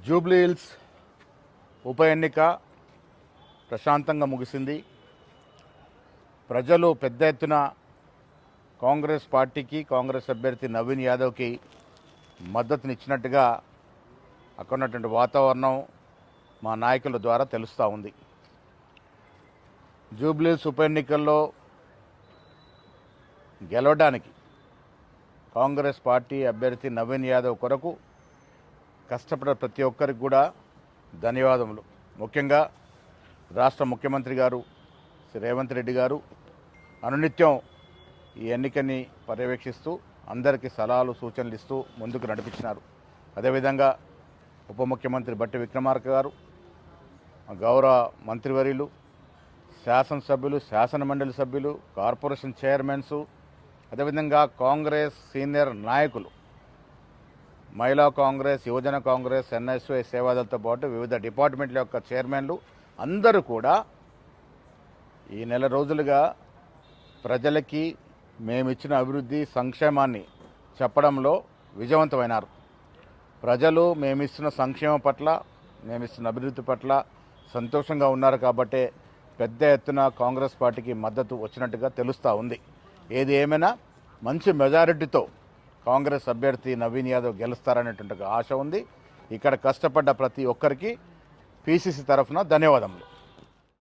Jubilee hills ఉప ఎన్నిక ప్రశాంతంగా ముగిసింది. ప్రజలు పెద్ద ఎత్తున కాంగ్రెస్ పార్టీకి, కాంగ్రెస్ అభ్యర్థి నవీన్ యాదవ్కి మద్దతునిచ్చినట్టుగా అక్కడ ఉన్నటువంటి వాతావరణం మా నాయకుల ద్వారా తెలుస్తూ ఉంది. జూబ్లీ హిల్స్ ఉప ఎన్నికల్లో గెలవడానికి కాంగ్రెస్ పార్టీ అభ్యర్థి నవీన్ యాదవ్ కొరకు కష్టపడే ప్రతి ఒక్కరికి కూడా ధన్యవాదములు. ముఖ్యంగా రాష్ట్ర ముఖ్యమంత్రి గారు శ్రీ రేవంత్ రెడ్డి గారు అనునిత్యం ఈ ఎన్నికని పర్యవేక్షిస్తూ అందరికీ సలహాలు సూచనలు ఇస్తూ ముందుకు నడిపించినారు. అదేవిధంగా ఉప ముఖ్యమంత్రి బట్టి విక్రమార్క గారు, గౌరవ మంత్రివర్యులు, శాసనసభ్యులు, శాసనమండలి సభ్యులు, కార్పొరేషన్ చైర్మన్స్, అదేవిధంగా కాంగ్రెస్ సీనియర్ నాయకులు, మహిళా కాంగ్రెస్, యువజన కాంగ్రెస్, ఎన్ఎస్వై సేవాదళతో పాటు వివిధ డిపార్ట్మెంట్ల యొక్క చైర్మన్లు అందరూ కూడా ఈ నెల రోజులుగా ప్రజలకి మేమిచ్చిన అభివృద్ధి సంక్షేమాన్ని చెప్పడంలో విజయవంతమైనారు. ప్రజలు మేమిస్తున్న సంక్షేమం పట్ల, మేమిస్తున్న అభివృద్ధి పట్ల సంతోషంగా ఉన్నారు. కాబట్టే పెద్ద ఎత్తున కాంగ్రెస్ పార్టీకి మద్దతు వచ్చినట్టుగా తెలుస్తూ ఉంది. ఏది ఏమైనా మంచి మెజారిటీతో కాంగ్రెస్ అభ్యర్థి నవీన్ యాదవ్ గెలుస్తారనేటువంటి ఆశ ఉంది. ఇక్కడ కష్టపడ్డ ప్రతి ఒక్కరికి పిసిసి తరఫున ధన్యవాదములు.